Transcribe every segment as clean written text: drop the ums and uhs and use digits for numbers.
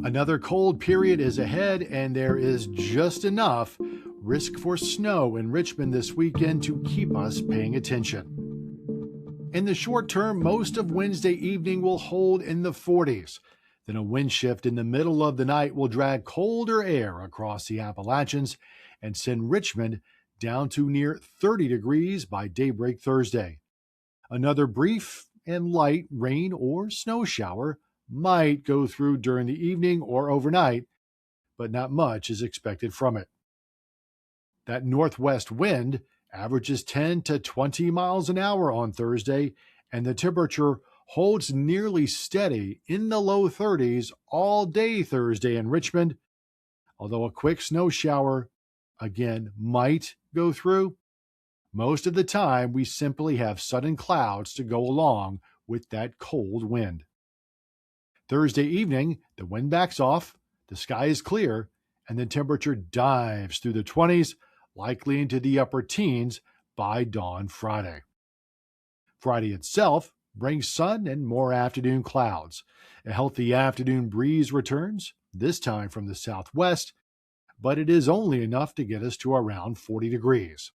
Another cold period is ahead, and there is just enough risk for snow in Richmond this weekend to keep us paying attention. In the short term, most of Wednesday evening will hold in the 40s. Then a wind shift in the middle of the night will drag colder air across the Appalachians and send Richmond down to near 30 degrees by daybreak Thursday. Another brief and light rain or snow shower might go through during the evening or overnight, but not much is expected from it. That northwest wind averages 10 to 20 miles an hour on Thursday, and the temperature holds nearly steady in the low 30s all day Thursday in Richmond, although a quick snow shower, again, might go through. Most of the time, we simply have sudden clouds to go along with that cold wind. Thursday evening, the wind backs off, the sky is clear, and the temperature dives through the 20s, likely into the upper teens by dawn Friday. Friday itself brings sun and more afternoon clouds. A healthy afternoon breeze returns, this time from the southwest, but it is only enough to get us to around 40 degrees.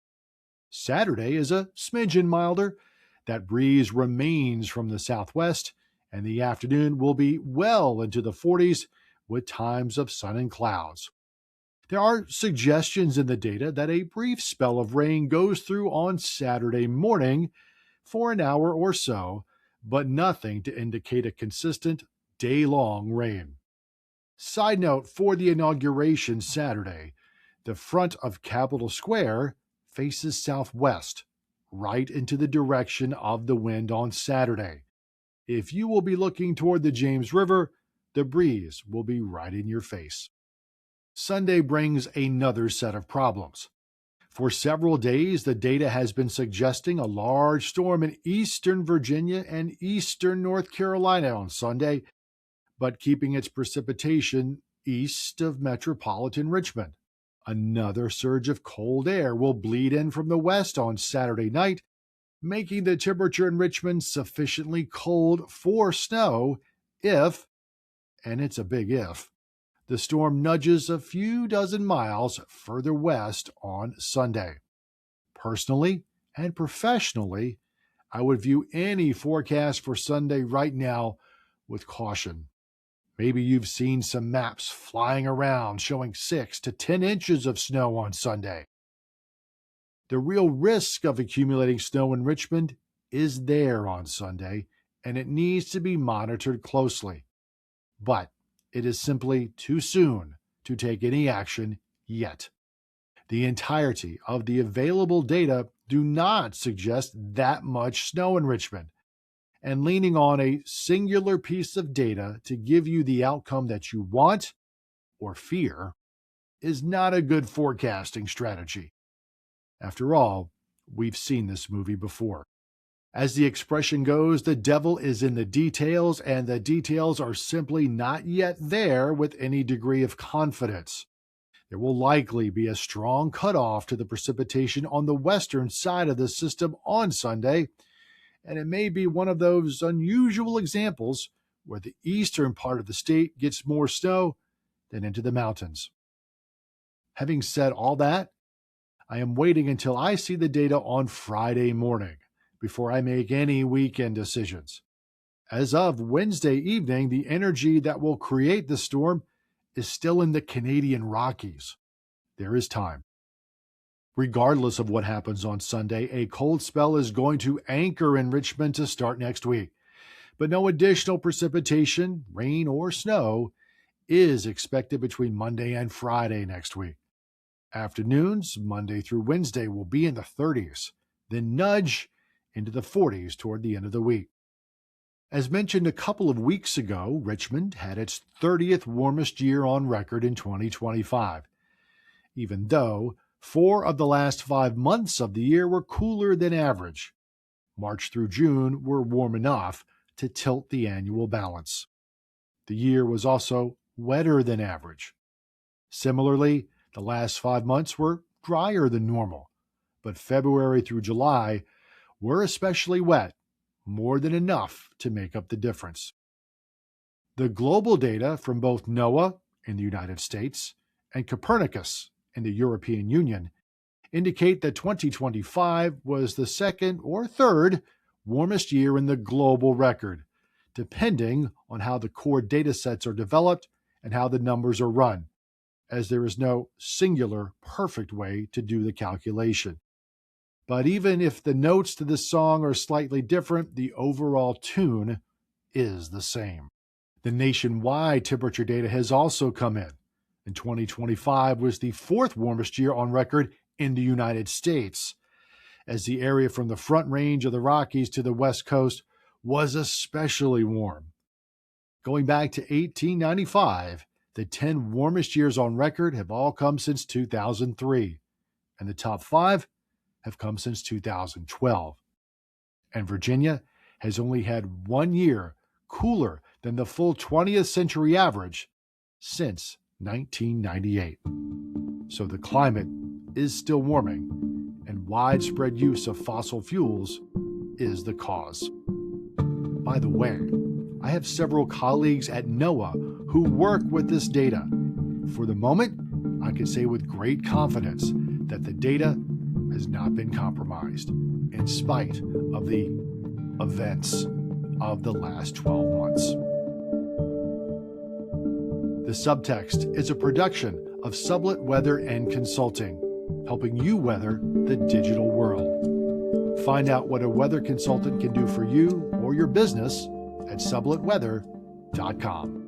Saturday is a smidgen milder. That breeze remains from the southwest, and the afternoon will be well into the 40s with times of sun and clouds. There are suggestions in the data that a brief spell of rain goes through on Saturday morning for an hour or so, but nothing to indicate a consistent day-long rain. Side note, for the inauguration Saturday, the front of Capitol Square faces southwest, right into the direction of the wind on Saturday. If you will be looking toward the James River, the breeze will be right in your face. Sunday brings another set of problems. For several days, the data has been suggesting a large storm in eastern Virginia and eastern North Carolina on Sunday, but keeping its precipitation east of metropolitan Richmond. Another surge of cold air will bleed in from the west on Saturday night, making the temperature in Richmond sufficiently cold for snow if, and it's a big if, the storm nudges a few dozen miles further west on Sunday. Personally and professionally, I would view any forecast for Sunday right now with caution. Maybe you've seen some maps flying around showing 6 to 10 inches of snow on Sunday. The real risk of accumulating snow in Richmond is there on Sunday, and it needs to be monitored closely. But it is simply too soon to take any action yet. The entirety of the available data do not suggest that much snow in Richmond, and leaning on a singular piece of data to give you the outcome that you want or fear is not a good forecasting strategy. After all, we've seen this movie before. As the expression goes, the devil is in the details, and the details are simply not yet there with any degree of confidence. There will likely be a strong cutoff to the precipitation on the western side of the system on Sunday, and it may be one of those unusual examples where the eastern part of the state gets more snow than into the mountains. Having said all that, I am waiting until I see the data on Friday morning before I make any weekend decisions. As of Wednesday evening, the energy that will create the storm is still in the Canadian Rockies. There is time. Regardless of what happens on Sunday, a cold spell is going to anchor in Richmond to start next week. But no additional precipitation, rain, or snow is expected between Monday and Friday next week. Afternoons, Monday through Wednesday, will be in the 30s, then nudge into the 40s toward the end of the week. As mentioned a couple of weeks ago, Richmond had its 30th warmest year on record in 2025, even though 4 of the last 5 months of the year were cooler than average. March through June were warm enough to tilt the annual balance. The year was also wetter than average. Similarly, the last 5 months were drier than normal, but February through July were especially wet, more than enough to make up the difference. The global data from both NOAA in the United States and Copernicus in the European Union indicate that 2025 was the second or third warmest year in the global record, depending on how the core data sets are developed and how the numbers are run, as there is no singular perfect way to do the calculation. But even if the notes to this song are slightly different, the overall tune is the same. The nationwide temperature data has also come in, and 2025 was the fourth warmest year on record in the United States, as the area from the Front Range of the Rockies to the West Coast was especially warm. Going back to 1895, the 10 warmest years on record have all come since 2003, and the top 5 have come since 2012. And Virginia has only had 1 year cooler than the full 20th century average since 1998. So the climate is still warming, and widespread use of fossil fuels is the cause. By the way, I have several colleagues at NOAA who work with this data. For the moment, I can say with great confidence that the data has not been compromised, in spite of the events of the last 12 months. The Subtext is a production of Sublet Weather and Consulting, helping you weather the digital world. Find out what a weather consultant can do for you or your business at subletweather.com.